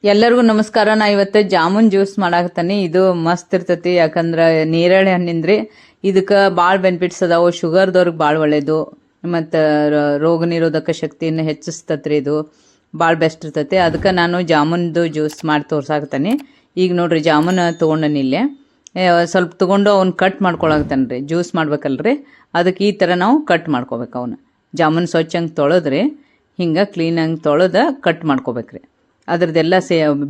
ಎಲ್ಲರಿಗೂ ನಮಸ್ಕಾರ. ನಾ ಇವತ್ತು ಜಾಮೂನ್ ಜ್ಯೂಸ್ ಮಾಡಾಕತ್ತೀನಿ. ಇದು ಮಸ್ತ್ ಇರ್ತೈತಿ. ಯಾಕಂದ್ರೆ ನೇರಳೆ ಹಣ್ಣಿಂದ್ರಿ ಇದಕ್ಕೆ ಭಾಳ ಬೆನಿಫಿಟ್ಸ್ ಅದಾವು. ಶುಗರ್ದವ್ರಿಗೆ ಭಾಳ ಒಳ್ಳೇದು ಮತ್ತು ರೋಗ ನಿರೋಧಕ ಶಕ್ತಿಯನ್ನು ಹೆಚ್ಚಿಸ್ತತ್ರಿ. ಇದು ಭಾಳ ಬೆಸ್ಟ್ ಇರ್ತೈತಿ. ಅದಕ್ಕೆ ನಾನು ಜಾಮೂನ್ದು ಜ್ಯೂಸ್ ಮಾಡಿ ತೋರ್ಸಾಕತ್ತೀನಿ. ಈಗ ನೋಡ್ರಿ ಜಾಮೂನ್ ತೊಗೊಂಡನಿ ಇಲ್ಲೇ ಸ್ವಲ್ಪ ತೊಗೊಂಡು ಅವ್ನು ಕಟ್ ಮಾಡ್ಕೊಳಕತ್ತಾನೆ ರೀ. ಜ್ಯೂಸ್ ಮಾಡ್ಬೇಕಲ್ರಿ, ಅದಕ್ಕೆ ಈ ಥರ ನಾವು ಕಟ್ ಮಾಡ್ಕೋಬೇಕು. ಅವನು ಜಾಮೂನ್ ಸ್ವಚ್ಛಂಗೆ ತೊಳೆದ್ರಿ ಹಿಂಗೆ ಕ್ಲೀನಾಗಿ ತೊಳೆದು ಕಟ್ ಮಾಡ್ಕೋಬೇಕ್ರಿ. ಅದ್ರದ್ದೆಲ್ಲ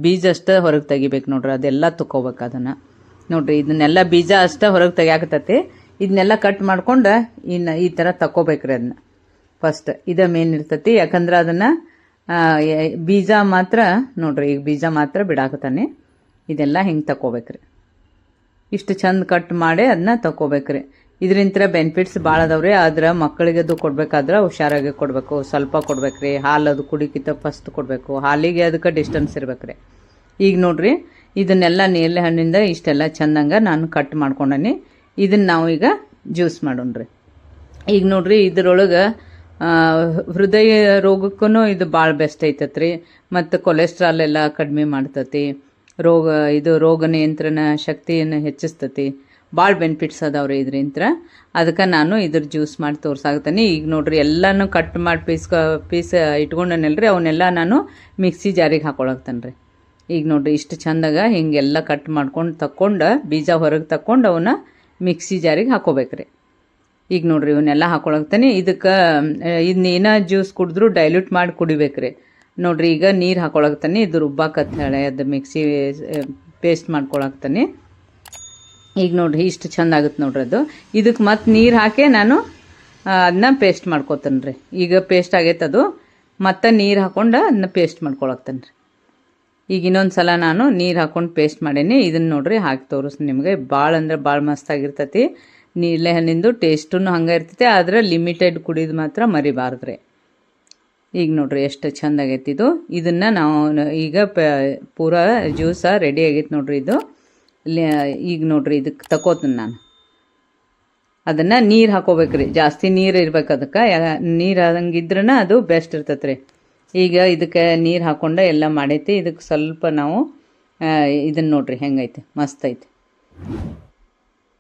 ಬೀಜ ಅಷ್ಟೇ ಹೊರಗೆ ತೆಗಿಬೇಕು ನೋಡ್ರಿ. ಅದೆಲ್ಲ ತಗೋಬೇಕು ಅದನ್ನು ನೋಡ್ರಿ. ಇದನ್ನೆಲ್ಲ ಬೀಜ ಅಷ್ಟೇ ಹೊರಗೆ ತೆಗಿಯಾಕತ್ತೈತಿ. ಇದನ್ನೆಲ್ಲ ಕಟ್ ಮಾಡ್ಕೊಂಡು ಇನ್ನು ಈ ಥರ ತಗೋಬೇಕ್ರಿ. ಅದನ್ನ ಫಸ್ಟ್ ಇದ ಮೇನ್ ಇರ್ತೈತಿ. ಯಾಕಂದ್ರೆ ಅದನ್ನು ಬೀಜ ಮಾತ್ರ ನೋಡ್ರಿ, ಈಗ ಬೀಜ ಮಾತ್ರ ಬಿಡಾಕತ್ತಾನೆ. ಇದೆಲ್ಲ ಹಿಂಗೆ ತಗೋಬೇಕ್ರಿ. ಇಷ್ಟು ಚಂದ ಕಟ್ ಮಾಡಿ ಅದನ್ನ ತಗೋಬೇಕ್ರಿ. ಇದರಿಂದ ಬೆನಿಫಿಟ್ಸ್ ಭಾಳ ಅದಾವ್ರಿ. ಆದ್ರೆ ಮಕ್ಕಳಿಗೆ ಅದು ಕೊಡ್ಬೇಕಾದ್ರೆ ಹುಷಾರಾಗಿ ಕೊಡಬೇಕು. ಸ್ವಲ್ಪ ಕೊಡ್ಬೇಕ್ರಿ. ಹಾಲು ಅದು ಕುಡಿಕಿತ ಫಸ್ಟ್ ಕೊಡಬೇಕು. ಹಾಲಿಗೆ ಅದಕ್ಕೆ ಡಿಸ್ಟೆನ್ಸ್ ಇರ್ಬೇಕ್ರಿ. ಈಗ ನೋಡ್ರಿ ಇದನ್ನೆಲ್ಲ ನೇರಳೆ ಹಣ್ಣಿಂದ ಇಷ್ಟೆಲ್ಲ ಚಂದಂಗೆ ನಾನು ಕಟ್ ಮಾಡ್ಕೊಂಡನಿ. ಇದನ್ನ ನಾವು ಈಗ ಜ್ಯೂಸ್ ಮಾಡೋಣ್ರಿ. ಈಗ ನೋಡ್ರಿ ಇದರೊಳಗೆ ಹೃದಯ ರೋಗಕ್ಕೂ ಇದು ಭಾಳ ಬೆಸ್ಟ್ ಐತತ್ರಿ. ಮತ್ತು ಕೊಲೆಸ್ಟ್ರಾಲ್ ಎಲ್ಲ ಕಡಿಮೆ ಮಾಡ್ತತಿ. ರೋಗ ನಿಯಂತ್ರಣ ಶಕ್ತಿಯನ್ನು ಹೆಚ್ಚಿಸ್ತತಿ. ಭಾಳ ಬೆನಿಫಿಟ್ಸ್ ಅದಾವ್ರಿ ಇದರಿಂದ. ಅದಕ್ಕೆ ನಾನು ಇದ್ರ ಜ್ಯೂಸ್ ಮಾಡಿ ತೋರ್ಸಾಕತ್ತೀನಿ. ಈಗ ನೋಡ್ರಿ ಎಲ್ಲನೂ ಕಟ್ ಮಾಡಿ ಪೀಸ್ ಇಟ್ಕೊಂಡನಲ್ರಿ, ಅವನ್ನೆಲ್ಲ ನಾನು ಮಿಕ್ಸಿ ಜಾರಿಗೆ ಹಾಕೊಳಕ್ತೇನೆ ರೀ. ಈಗ ನೋಡ್ರಿ ಇಷ್ಟು ಚಂದಾಗ ಹಿಂಗೆಲ್ಲ ಕಟ್ ಮಾಡ್ಕೊಂಡು ತಕ್ಕೊಂಡು ಬೀಜ ಹೊರಗೆ ತಕ್ಕೊಂಡು ಅವನ್ನ ಮಿಕ್ಸಿ ಜಾರಿಗೆ ಹಾಕೋಬೇಕ್ರಿ. ಈಗ ನೋಡ್ರಿ ಇವನ್ನೆಲ್ಲ ಹಾಕೊಳಕ್ತೇನೆ. ಇದಕ್ಕೆ ಇದನ್ನೇನ ಜ್ಯೂಸ್ ಕುಡಿದ್ರು ಡೈಲ್ಯೂಟ್ ಮಾಡಿ ಕುಡಿಬೇಕ್ರಿ. ನೋಡ್ರಿ ಈಗ ನೀರು ಹಾಕೊಳಕ್ತಾನೆ. ಇದು ರುಬ್ಬಾಕತ್ ಹೇಳಿ ಅದು ಮಿಕ್ಸಿ ಪೇಸ್ಟ್ ಮಾಡ್ಕೊಳಕ್ತಾನೆ. ಈಗ ನೋಡ್ರಿ ಇಷ್ಟು ಚಂದ ಆಗುತ್ತೆ ನೋಡ್ರಿ ಅದು. ಇದಕ್ಕೆ ಮತ್ತೆ ನೀರು ಹಾಕಿ ನಾನು ಅದನ್ನ ಪೇಸ್ಟ್ ಮಾಡ್ಕೊತೇನೆ ರೀ. ಈಗ ಪೇಸ್ಟ್ ಆಗೈತೆ ಅದು. ಮತ್ತೆ ನೀರು ಹಾಕೊಂಡು ಅದನ್ನ ಪೇಸ್ಟ್ ಮಾಡ್ಕೊಳಕ್ತೇನೆ ರೀ. ಈಗ ಇನ್ನೊಂದು ಸಲ ನಾನು ನೀರು ಹಾಕೊಂಡು ಪೇಸ್ಟ್ ಮಾಡೀನಿ. ಇದನ್ನು ನೋಡ್ರಿ ಹಾಕಿ ತೋರಿಸ್ ನಿಮಗೆ. ಭಾಳ ಅಂದ್ರೆ ಭಾಳ ಮಸ್ತಾಗಿರ್ತೈತಿ. ನೇರಳೆ ಹಣ್ಣಿಂದು ಟೇಸ್ಟೂ ಹಂಗೆ ಇರ್ತೈತಿ. ಆದರೆ ಲಿಮಿಟೆಡ್ ಕುಡಿದು ಮಾತ್ರ ಮರಿಬಾರ್ದ್ರಿ. ಈಗ ನೋಡ್ರಿ ಎಷ್ಟು ಚಂದ ಆಗೈತಿ ಇದು. ಇದನ್ನು ನಾವು ಈಗ ಪೂರಾ ಜ್ಯೂಸ ರೆಡಿ ಆಗೈತೆ ನೋಡ್ರಿ ಇದು. ಈಗ ನೋಡ್ರಿ ಇದಕ್ಕೆ ತಗೋತೀನಿ ನಾನು. ಅದನ್ನು ನೀರು ಹಾಕೋಬೇಕ್ರಿ. ಜಾಸ್ತಿ ನೀರು ಇರ್ಬೇಕು ಅದಕ್ಕೆ. ನೀರು ಆದಂಗಿದ್ರೂ ಅದು ಬೆಸ್ಟ್ ಇರ್ತೈತೆ ರೀ. ಈಗ ಇದಕ್ಕೆ ನೀರು ಹಾಕೊಂಡು ಎಲ್ಲ ಮಾಡೈತಿ. ಇದಕ್ಕೆ ಸ್ವಲ್ಪ ನಾವು ಇದನ್ನು ನೋಡ್ರಿ ಹೆಂಗೈತೆ, ಮಸ್ತ್ ಐತಿ.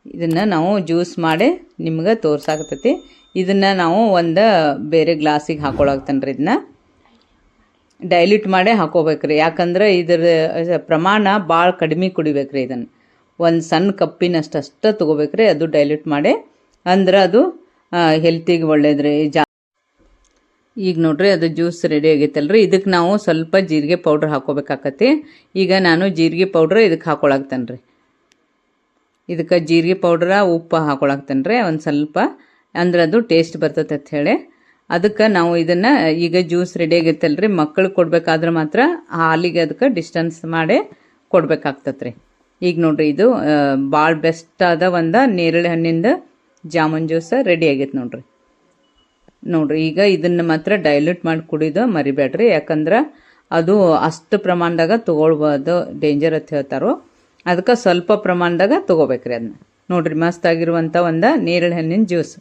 ಇದನ್ನು ನಾವು ಜ್ಯೂಸ್ ಮಾಡಿ ನಿಮ್ಗೆ ತೋರ್ಸಾಕತ್ತೈತಿ. ಇದನ್ನು ನಾವು ಒಂದು ಬೇರೆ ಗ್ಲಾಸಿಗೆ ಹಾಕೊಳಕ್ತೇನೆ ರೀ. ಇದನ್ನ ಡೈಲ್ಯೂಟ್ ಮಾಡೇ ಹಾಕೋಬೇಕ್ರಿ. ಯಾಕಂದ್ರೆ ಇದ್ರ ಪ್ರಮಾಣ ಭಾಳ ಕಡಿಮೆ ಕುಡಿಬೇಕ್ರಿ. ಇದನ್ನು ಒಂದು ಸಣ್ಣ ಕಪ್ಪಿನಷ್ಟು ತೊಗೋಬೇಕ್ರಿ. ಅದು ಡೈಲ್ಯೂಟ್ ಮಾಡಿ ಅಂದ್ರೆ ಅದು ಹೆಲ್ತಿಗೆ ಒಳ್ಳೇದ್ರಿ. ಈಗ ನೋಡ್ರಿ ಅದು ಜ್ಯೂಸ್ ರೆಡಿ ಆಗೈತಲ್ರಿ. ಇದಕ್ಕೆ ನಾವು ಸ್ವಲ್ಪ ಜೀರಿಗೆ ಪೌಡ್ರ್ ಹಾಕೋಬೇಕಾಕತಿ. ಈಗ ನಾನು ಜೀರಿಗೆ ಪೌಡ್ರ್ ಇದಕ್ಕೆ ಹಾಕೊಳಕ್ತೇನೆ ರೀ. ಇದಕ್ಕೆ ಜೀರಿಗೆ ಪೌಡ್ರ ಉಪ್ಪು ಹಾಕೊಳಕ್ತೇನೆ ರೀ ಒಂದು ಸ್ವಲ್ಪ. ಅಂದ್ರೆ ಅದು ಟೇಸ್ಟ್ ಬರ್ತೈತೆ ಅಂತ ಹೇಳಿ. ಅದಕ್ಕೆ ನಾವು ಇದನ್ನು ಈಗ ಜ್ಯೂಸ್ ರೆಡಿ ಆಗೈತಲ್ರಿ, ಮಕ್ಕಳಿಗೆ ಕೊಡ್ಬೇಕಾದ್ರೆ ಮಾತ್ರ ಹಾಲಿಗೆ ಅದಕ್ಕೆ ಡಿಸ್ಟೆನ್ಸ್ ಮಾಡಿ ಕೊಡ್ಬೇಕಾಗ್ತದೆ ರೀ. ಈಗ ನೋಡ್ರಿ ಇದು ಭಾಳ ಬೆಸ್ಟ್ ಆದ ಒಂದು ನೇರಳೆ ಹಣ್ಣಿಂದ ಜಾಮೂನ್ ಜ್ಯೂಸ್ ರೆಡಿ ಆಗೈತೆ ನೋಡ್ರಿ. ಈಗ ಇದನ್ನು ಮಾತ್ರ ಡೈಲ್ಯೂಟ್ ಮಾಡಿ ಕುಡಿದು ಮರಿಬೇಡ್ರಿ. ಯಾಕಂದ್ರೆ ಅದು ಅಷ್ಟು ಪ್ರಮಾಣದಾಗ ತೊಗೊಳ್ಬೋದು, ಡೇಂಜರ್ ಅಂತ ಹೇಳ್ತಾರೋ. ಅದಕ್ಕೆ ಸ್ವಲ್ಪ ಪ್ರಮಾಣದಾಗ ತೊಗೋಬೇಕ್ರಿ ಅದನ್ನ. ನೋಡ್ರಿ ಮಸ್ತ್ ಆಗಿರುವಂಥ ಒಂದು ನೇರಳೆ ಹಣ್ಣಿನ ಜ್ಯೂಸ್.